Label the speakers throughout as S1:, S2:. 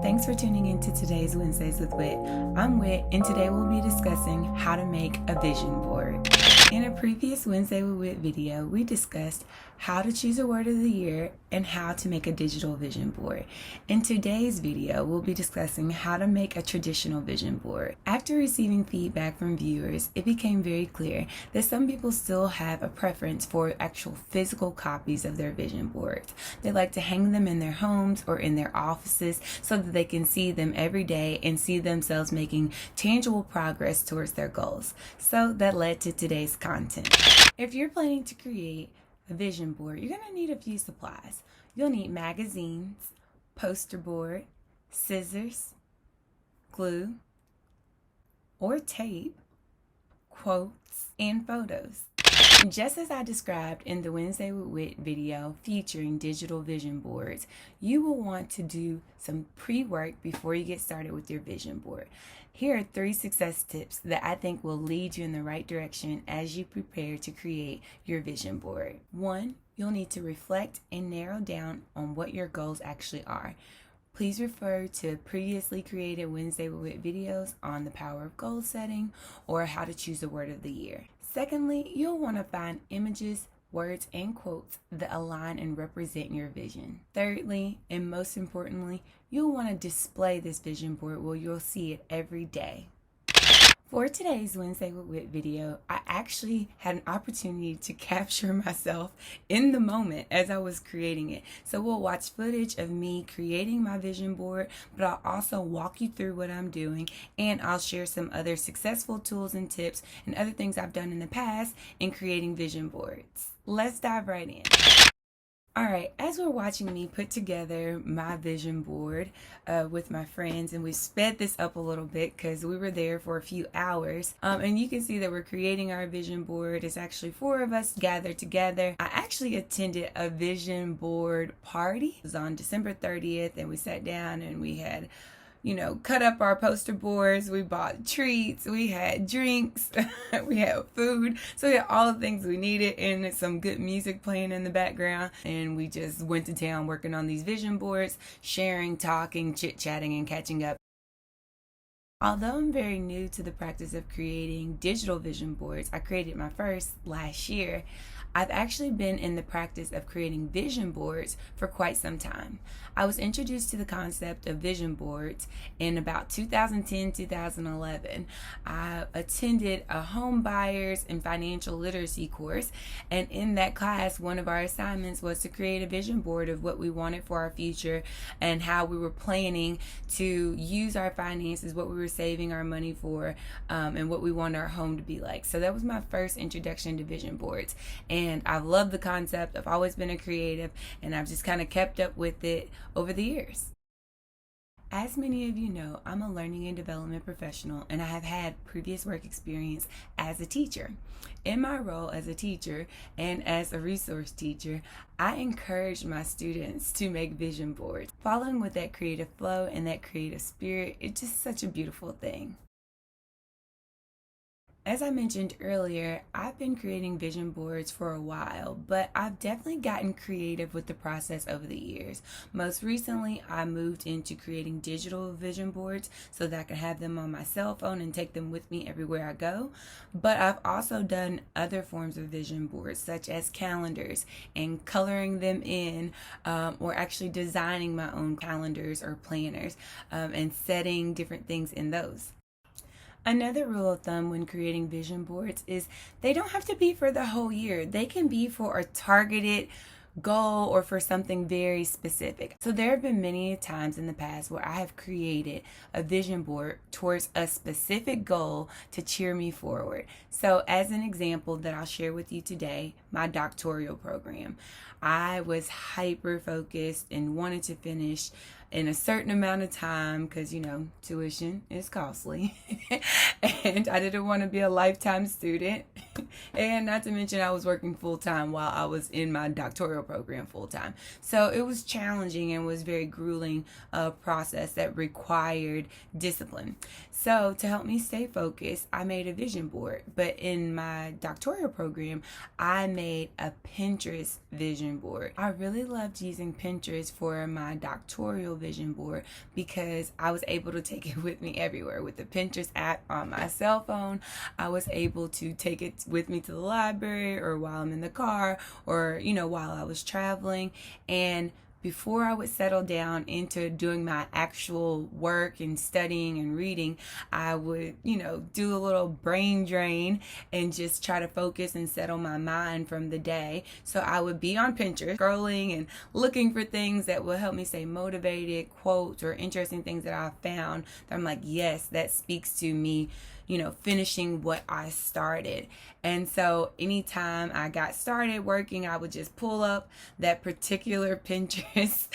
S1: Thanks for tuning in to today's Wednesdays with Whit. I'm Whit, and today we'll be discussing how to make a vision board. In a previous Wednesday with Whit video, we discussed how to choose a word of the year and how to make a digital vision board. In today's video, we'll be discussing how to make a traditional vision board. After receiving feedback from viewers, it became very clear that some people still have a preference for actual physical copies of their vision boards. They like to hang them in their homes or in their offices so that they can see them every day and see themselves making tangible progress towards their goals. So that led to today's content. If you're planning to create a vision board, you're going to need a few supplies. You'll need magazines, poster board, scissors, glue or tape, quotes, and photos. Just as I described in the Wednesday with Whit video featuring digital vision boards, you will want to do some pre-work before you get started with your vision board. Here are 3 success tips that I think will lead you in the right direction as you prepare to create your vision board. 1, you'll need to reflect and narrow down on what your goals actually are. Please refer to previously created Wednesday with Whit videos on the power of goal setting or how to choose a word of the year. Secondly, you'll want to find images, words, and quotes that align and represent your vision. Thirdly, and most importantly, you'll want to display this vision board where you'll see it every day. For today's Wednesday with Whit video, I actually had an opportunity to capture myself in the moment as I was creating it. So we'll watch footage of me creating my vision board, but I'll also walk you through what I'm doing, and I'll share some other successful tools and tips and other things I've done in the past in creating vision boards. Let's dive right in. Alright, as we're watching me put together my vision board with my friends, and we sped this up a little bit because we were there for a few hours, and you can see that we're creating our vision board. It's actually 4 of us gathered together. I actually attended a vision board party. It was on December 30th, and we sat down and we had cut up our poster boards. We bought treats, we had drinks, we had food. So we had all the things we needed and some good music playing in the background. And we just went to town working on these vision boards, sharing, talking, chit-chatting, and catching up. Although I'm very new to the practice of creating digital vision boards, I created my first last year. I've actually been in the practice of creating vision boards for quite some time. I was introduced to the concept of vision boards in about 2010-2011. I attended a home buyers and financial literacy course, and in that class, one of our assignments was to create a vision board of what we wanted for our future and how we were planning to use our finances, what we were saving our money for, and what we wanted our home to be like. So that was my first introduction to vision boards. And I've loved the concept. I've always been a creative, and I've just kind of kept up with it over the years. As many of you know, I'm a learning and development professional, and I have had previous work experience as a teacher. In my role as a teacher and as a resource teacher, I encourage my students to make vision boards. Following with that creative flow and that creative spirit, it's just such a beautiful thing. As I mentioned earlier, I've been creating vision boards for a while, but I've definitely gotten creative with the process over the years. Most recently, I moved into creating digital vision boards so that I can have them on my cell phone and take them with me everywhere I go. But I've also done other forms of vision boards, such as calendars and coloring them in, or actually designing my own calendars or planners, and setting different things in those. Another rule of thumb when creating vision boards is they don't have to be for the whole year. They can be for a targeted goal or for something very specific. So there have been many times in the past where I have created a vision board towards a specific goal to cheer me forward. So as an example that I'll share with you today, my doctoral program. I was hyper focused and wanted to finish in a certain amount of time because, tuition is costly. And I didn't want to be a lifetime student. And not to mention I was working full-time while I was in my doctoral program full-time. So it was challenging and was very grueling process that required discipline. So to help me stay focused, I made a vision board. But in my doctoral program, I made a Pinterest vision board. I really loved using Pinterest for my doctoral vision board because I was able to take it with me everywhere. With the Pinterest app on my cell phone, I was able to take it with me to the library or while I'm in the car or, while I was traveling. And before I would settle down into doing my actual work and studying and reading, I would, do a little brain drain and just try to focus and settle my mind from the day. So I would be on Pinterest scrolling and looking for things that will help me stay motivated, quotes or interesting things that I found that I'm like, yes, that speaks to me, finishing what I started. And so anytime I got started working, I would just pull up that particular Pinterest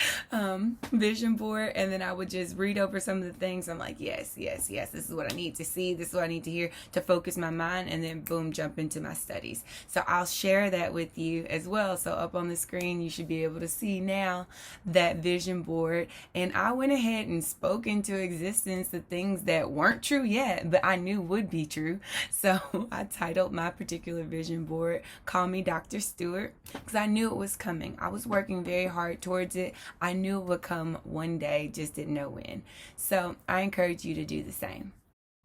S1: vision board, and then I would just read over some of the things. I'm like, yes, this is what I need to see, this is what I need to hear to focus my mind, and then boom, jump into my studies. So I'll share that with you as well. So up on the screen, you should be able to see now that vision board. And I went ahead and spoke into existence the things that weren't true yet, but I knew would be true. So I titled my particular vision board, Call Me Dr. Stewart, because I knew it was coming. I was working very hard towards it. I knew it would come one day, just didn't know when. So I encourage you to do the same.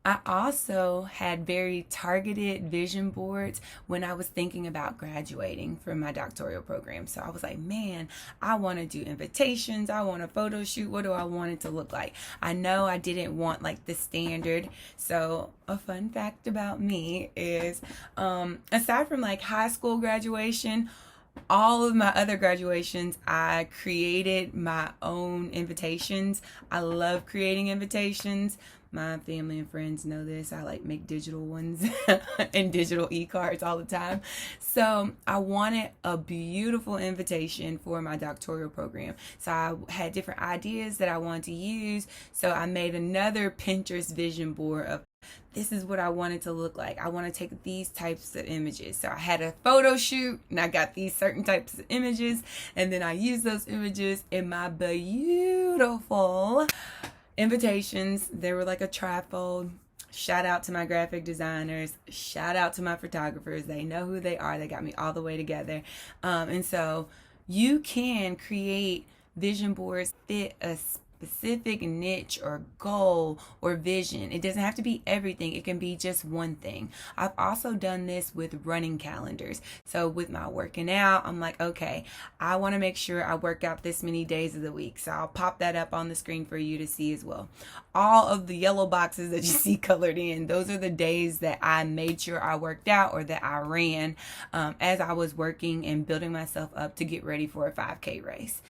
S1: I also had very targeted vision boards when I was thinking about graduating from my doctoral program. So I was like, man, I want to do invitations. I want a photo shoot. What do I want it to look like? I know I didn't want like the standard. So a fun fact about me is, aside from like high school graduation, all of my other graduations, I created my own invitations. I love creating invitations. My family and friends know this. I like make digital ones and digital e-cards all the time. So I wanted a beautiful invitation for my doctoral program. So I had different ideas that I wanted to use. So I made another Pinterest vision board of this is what I wanted to look like. I want to take these types of images. So I had a photo shoot and I got these certain types of images, and then I used those images in my beautiful invitations. They were like a trifold. Shout out to my graphic designers. Shout out to my photographers. They know who they are. They got me all the way together. And so you can create vision boards fit a specific niche or goal or vision. It doesn't have to be everything. It can be just one thing. I've also done this with running calendars. So with my working out, I'm like, okay, I want to make sure I work out this many days of the week. So I'll pop that up on the screen for you to see as well. All of the yellow boxes that you see colored in, those are the days that I made sure I worked out or that I ran as I was working and building myself up to get ready for a 5K race.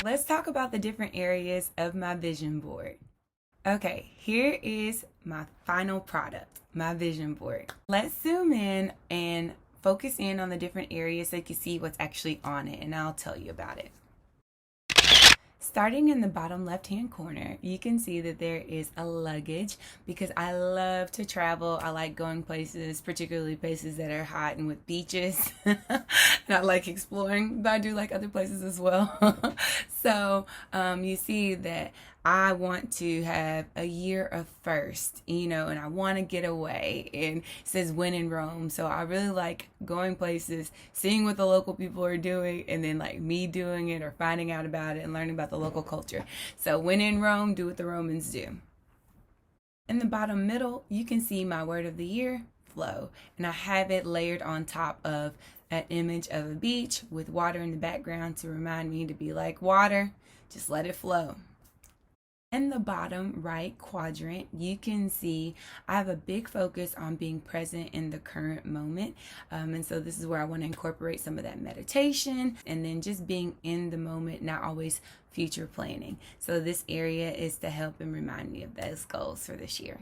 S1: Let's talk about the different areas of my vision board. Okay, here is my final product, my vision board. Let's zoom in and focus in on the different areas so you can see what's actually on it, and I'll tell you about it. Starting in the bottom left-hand corner, you can see that there is a luggage because I love to travel. I like going places, particularly places that are hot and with beaches. And I like exploring, but I do like other places as well. So you see that I want to have a year of first, and I want to get away. And it says when in Rome. So I really like going places, seeing what the local people are doing, and then like me doing it or finding out about it and learning about the local culture. So when in Rome, do what the Romans do. In the bottom middle, you can see my word of the year, flow. And I have it layered on top of an image of a beach with water in the background to remind me to be like water, just let it flow. In the bottom right quadrant, you can see I have a big focus on being present in the current moment. And so this is where I want to incorporate some of that meditation and then just being in the moment, not always future planning. So this area is to help and remind me of those goals for this year.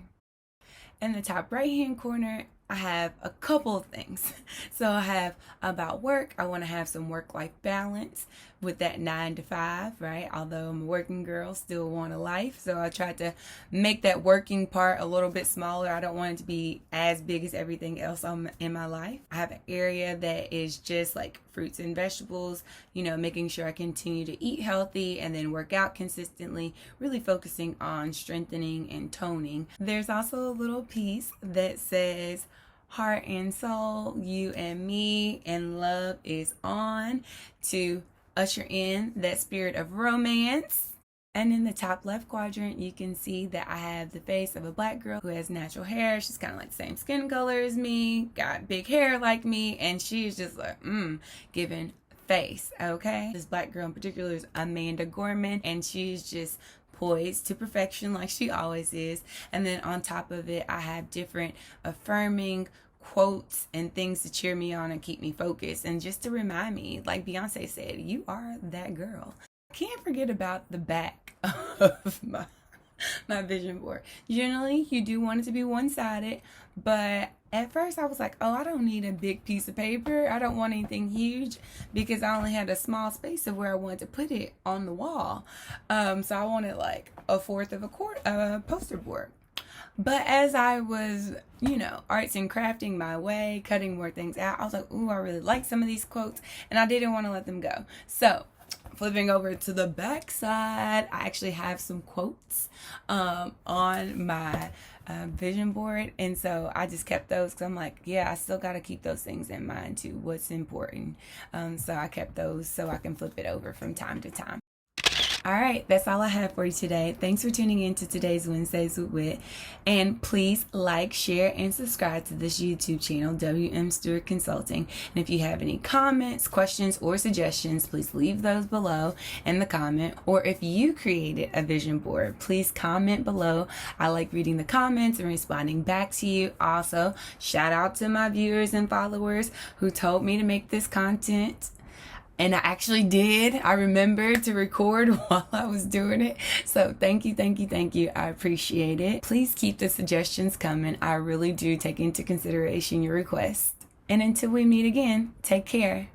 S1: In the top right hand corner, I have a couple of things. So I have about work. I want to have some work-life balance with that 9 to 5, right? Although I'm a working girl, still want a life. So I tried to make that working part a little bit smaller. I don't want it to be as big as everything else in my life. I have an area that is just like fruits and vegetables, making sure I continue to eat healthy and then work out consistently, really focusing on strengthening and toning. There's also a little piece that says, heart and soul, you and me, and love is on, to usher in that spirit of romance. And in the top left quadrant, you can see that I have the face of a black girl who has natural hair. She's kind of like the same skin color as me, got big hair like me, and she's just like, giving face, okay? This black girl in particular is Amanda Gorman, and she's just poised to perfection like she always is. And then on top of it, I have different affirming quotes and things to cheer me on and keep me focused, and just to remind me, like Beyonce said, you are that girl. I can't forget about the back of my vision board. Generally, you do want it to be one-sided, but at first I was like, oh, I don't need a big piece of paper. I don't want anything huge, because I only had a small space of where I wanted to put it on the wall. So I wanted like a fourth of a poster board. But as I was, arts and crafting my way, cutting more things out, I was like, ooh, I really like some of these quotes, and I didn't want to let them go. So flipping over to the back side, I actually have some quotes on my vision board, and so I just kept those because I'm like, yeah, I still got to keep those things in mind too, what's important. So I kept those so I can flip it over from time to time. All right, that's all I have for you today. Thanks for tuning in to today's Wednesdays with Whit. And please like, share, and subscribe to this YouTube channel, WM Stewart Consulting. And if you have any comments, questions, or suggestions, please leave those below in the comment. Or if you created a vision board, please comment below. I like reading the comments and responding back to you. Also, shout out to my viewers and followers who told me to make this content. And I actually did. I remembered to record while I was doing it. So thank you, thank you, thank you. I appreciate it. Please keep the suggestions coming. I really do take into consideration your requests. And until we meet again, take care.